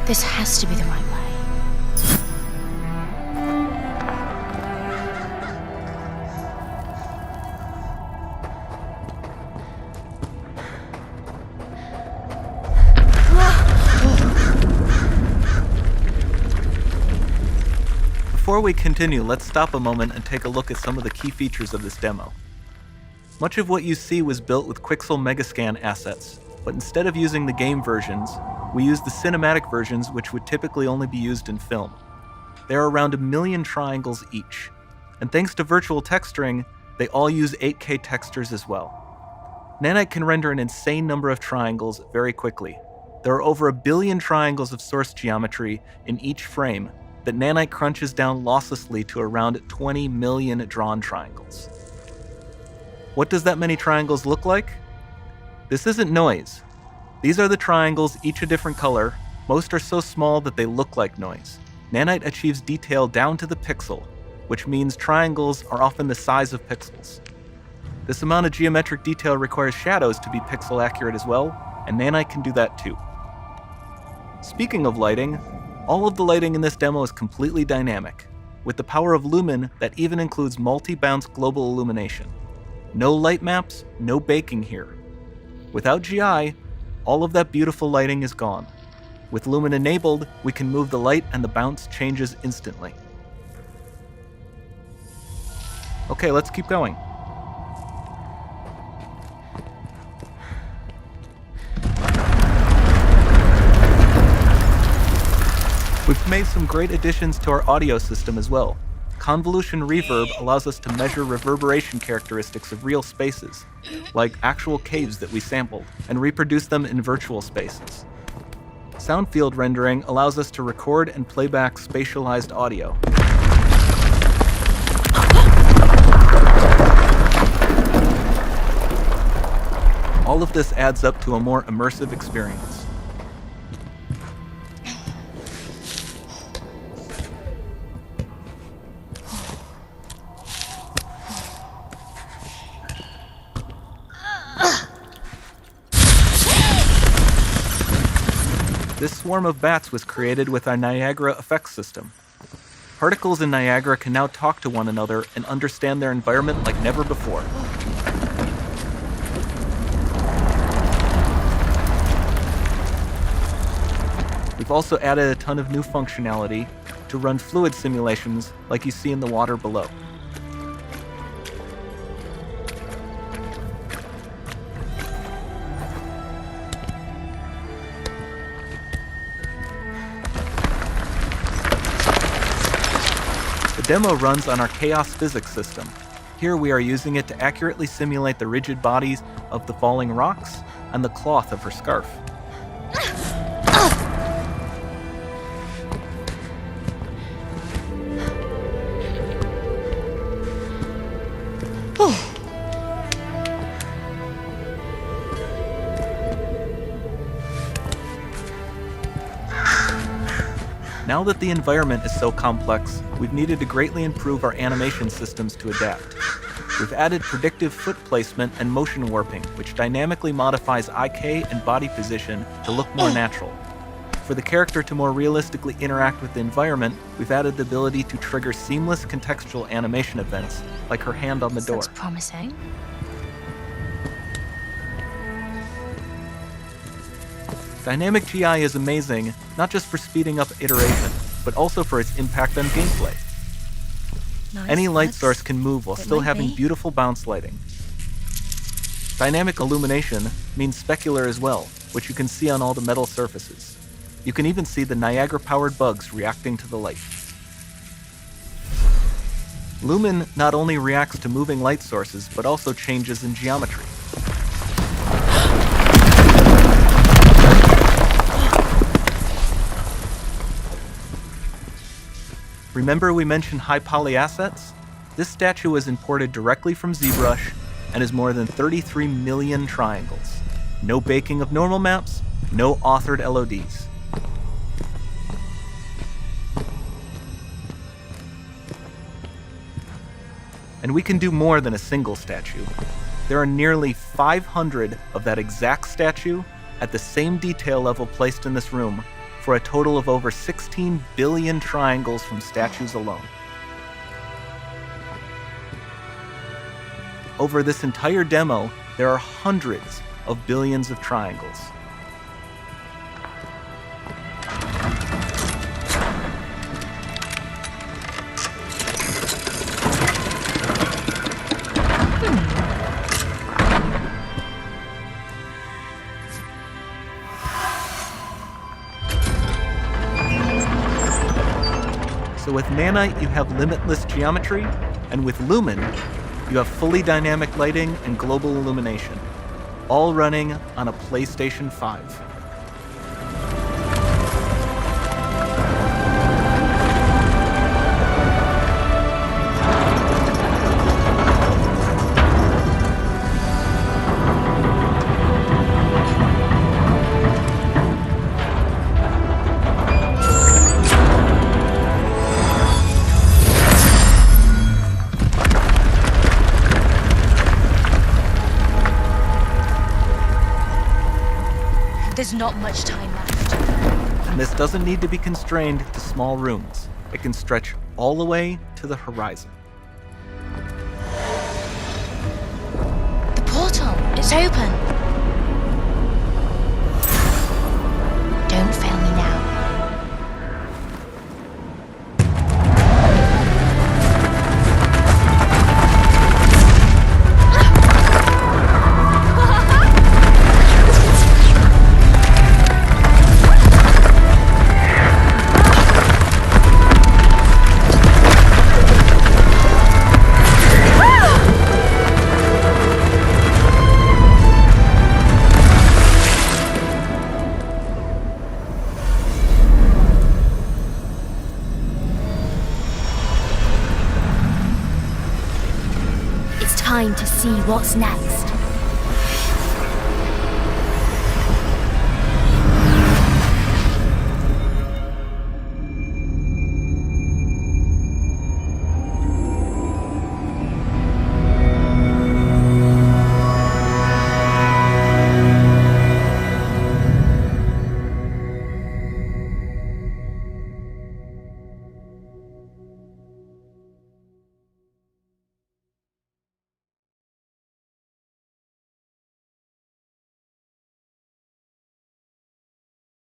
This has to be the right way. Before we continue, let's stop a moment and take a look at some of the key features of this demo. Much of what you see was built with Quixel Megascan assets, but instead of using the game versions, we used the cinematic versions, which would typically only be used in film. There are around 1 million triangles each, and thanks to virtual texturing, they all use 8K textures as well. Nanite can render an insane number of triangles very quickly. There are over 1 billion triangles of source geometry in each frame that Nanite crunches down losslessly to around 20 million drawn triangles. What does that many triangles look like? This isn't noise. These are the triangles, each a different color. Most are so small that they look like noise. Nanite achieves detail down to the pixel, which means triangles are often the size of pixels. This amount of geometric detail requires shadows to be pixel accurate as well, and Nanite can do that too. Speaking of lighting, all of the lighting in this demo is completely dynamic, with the power of Lumen that even includes multi-bounce global illumination. No light maps, no baking here. Without GI, all of that beautiful lighting is gone. With Lumen enabled, we can move the light and the bounce changes instantly. Okay, let's keep going. We've made some great additions to our audio system as well. Convolution reverb allows us to measure reverberation characteristics of real spaces, like actual caves that we sampled, and reproduce them in virtual spaces. Sound field rendering allows us to record and play back spatialized audio. All of this adds up to a more immersive experience. This swarm of bats was created with our Niagara effects system. Particles in Niagara can now talk to one another and understand their environment like never before. We've also added a ton of new functionality to run fluid simulations like you see in the water below. The demo runs on our chaos physics system. Here we are using it to accurately simulate the rigid bodies of the falling rocks and the cloth of her scarf. Now that the environment is so complex, we've needed to greatly improve our animation systems to adapt. We've added predictive foot placement and motion warping, which dynamically modifies IK and body position to look more natural. For the character to more realistically interact with the environment, we've added the ability to trigger seamless contextual animation events, like her hand on the door. Looks promising. Dynamic GI is amazing, not just for speeding up iteration, but also for its impact on gameplay. Nice. Any light source can move while still having beautiful bounce lighting. Dynamic illumination means specular as well, which you can see on all the metal surfaces. You can even see the Niagara-powered bugs reacting to the light. Lumen not only reacts to moving light sources, but also changes in geometry. Remember we mentioned high poly assets? This statue was imported directly from ZBrush and is more than 33 million triangles. No baking of normal maps, no authored LODs. And we can do more than a single statue. There are nearly 500 of that exact statue at the same detail level placed in this room for a total of over 16 billion triangles from statues alone. Over this entire demo, there are hundreds of billions of triangles. So with Nanite, you have limitless geometry, and with Lumen, you have fully dynamic lighting and global illumination, all running on a PlayStation 5. There's not much time left. And this doesn't need to be constrained to small rooms. It can stretch all the way to the horizon. The portal, it's open. Don't fail me now. Time to see what's next.